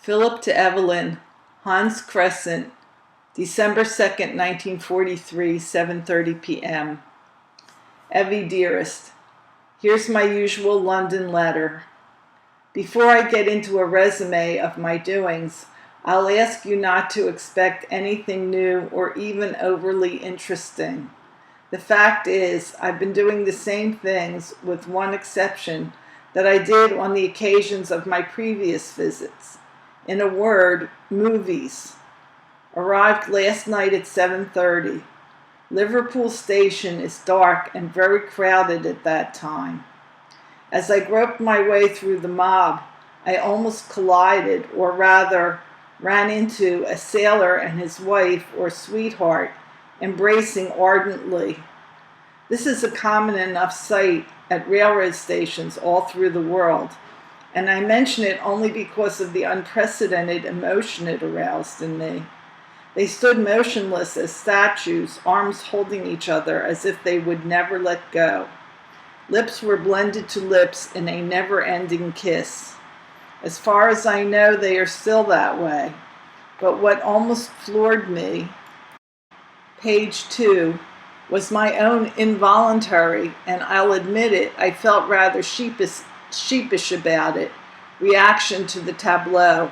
Philip to Evelyn, Hans Crescent, December 2nd, 1943, 7:30 p.m. Evie, dearest, here's my usual London letter. Before I get into a resume of my doings, I'll ask you not to expect anything new or even overly interesting. The fact is, I've been doing the same things, with one exception, that I did on the occasions of my previous visits. In a word, movies. Arrived last night at 7:30. Liverpool station is dark and very crowded at that time. As I groped my way through the mob, I almost collided, or rather ran into, a sailor and his wife or sweetheart embracing ardently. This is a common enough sight at railroad stations all through the world, and I mention it only because of the unprecedented emotion it aroused in me. They stood motionless as statues, arms holding each other as if they would never let go. Lips were blended to lips in a never-ending kiss. As far as I know, they are still that way. But what almost floored me, page 2, was my own involuntary, and I'll admit it, I felt rather sheepish about it, reaction to the tableau.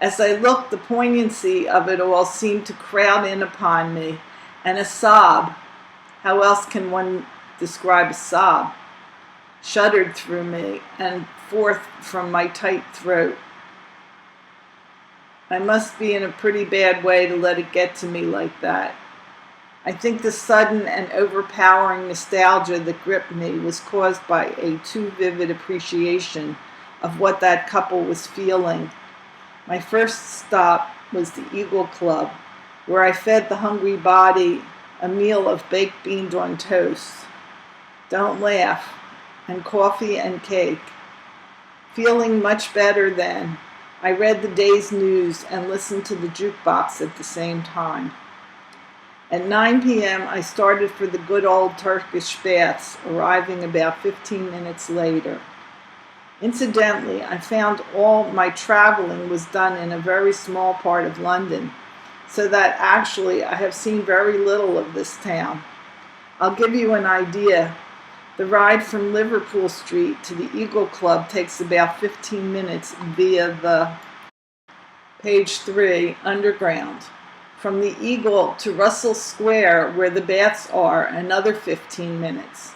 As I looked, the poignancy of it all seemed to crowd in upon me, and a sob, how else can one describe a sob, shuddered through me and forth from my tight throat. I must be in a pretty bad way to let it get to me like that. I think the sudden and overpowering nostalgia that gripped me was caused by a too vivid appreciation of what that couple was feeling. My first stop was the Eagle Club, where I fed the hungry body a meal of baked beans on toast. Don't laugh, and coffee and cake. Feeling much better then, I read the day's news and listened to the jukebox at the same time. At 9 p.m., I started for the good old Turkish baths, arriving about 15 minutes later. Incidentally, I found all my traveling was done in a very small part of London, so that actually I have seen very little of this town. I'll give you an idea. The ride from Liverpool Street to the Eagle Club takes about 15 minutes via the, page 3, Underground. From the Eagle to Russell Square, where the baths are, another 15 minutes.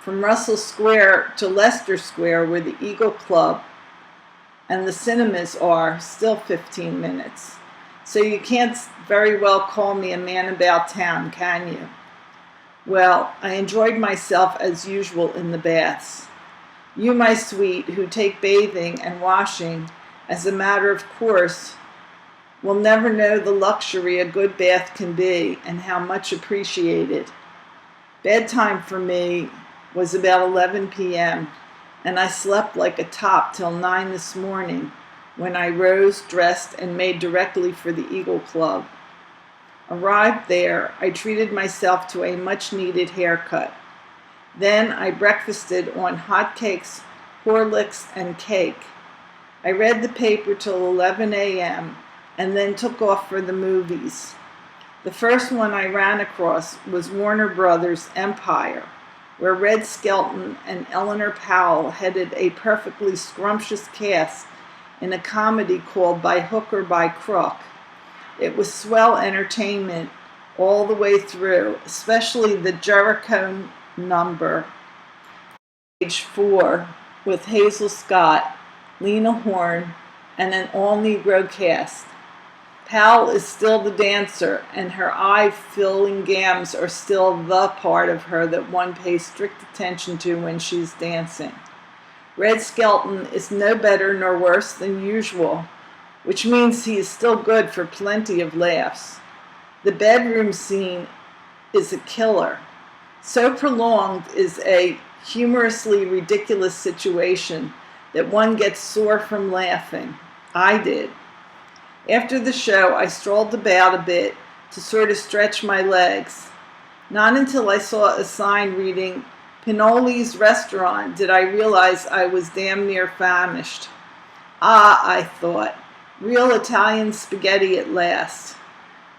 From Russell Square to Leicester Square, where the Eagle Club and the cinemas are, still 15 minutes. So you can't very well call me a man about town, can you? Well, I enjoyed myself as usual in the baths. You, my sweet, who take bathing and washing as a matter of course, will never know the luxury a good bath can be and how much appreciated. Bedtime for me was about 11 p.m., and I slept like a top till 9 this morning, when I rose, dressed, and made directly for the Eagle Club. Arrived there, I treated myself to a much-needed haircut. Then I breakfasted on hot cakes, Horlicks, and cake. I read the paper till 11 a.m., and then took off for the movies. The first one I ran across was Warner Brothers' Empire, where Red Skelton and Eleanor Powell headed a perfectly scrumptious cast in a comedy called By Hook or By Crook. It was swell entertainment all the way through, especially the Jericho number, page 4, with Hazel Scott, Lena Horne, and an all-Negro cast. Powell is still the dancer, and her eye-filling gams are still the part of her that one pays strict attention to when she's dancing. Red Skelton is no better nor worse than usual, which means he is still good for plenty of laughs. The bedroom scene is a killer. So prolonged is a humorously ridiculous situation that one gets sore from laughing. I did. After the show, I strolled about a bit to sort of stretch my legs. Not until I saw a sign reading Pinoli's Restaurant did I realize I was damn near famished. Ah, I thought, Real Italian spaghetti at last.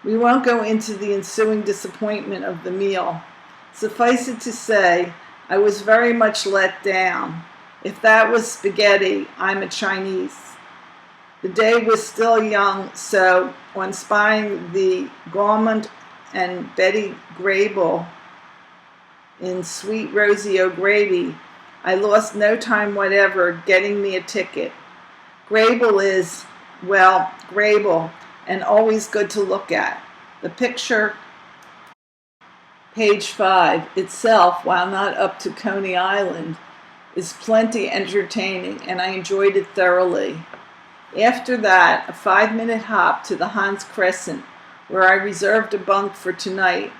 We won't go into the ensuing disappointment of the meal. Suffice it to say, I was very much let down. If that was spaghetti, I'm a Chinese. The day was still young, so on spying the Gaumont and Betty Grable in Sweet Rosie O'Grady, I lost no time whatever getting me a ticket. Grable is, well, Grable, and always good to look at. The picture, page 5, itself, while not up to Coney Island, is plenty entertaining, and I enjoyed it thoroughly. After that, a 5-minute hop to the Hans Crescent, where I reserved a bunk for tonight,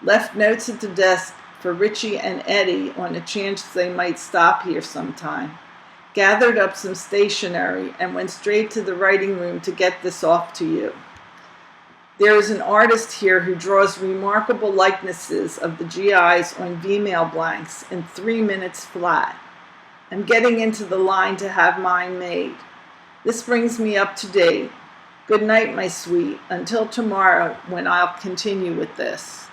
left notes at the desk for Richie and Eddie on a chance they might stop here sometime, gathered up some stationery, and went straight to the writing room to get this off to you. There is an artist here who draws remarkable likenesses of the GIs on V-mail blanks in 3 minutes flat. I'm getting into the line to have mine made. This brings me up to date. Good night, my sweet, until tomorrow when I'll continue with this.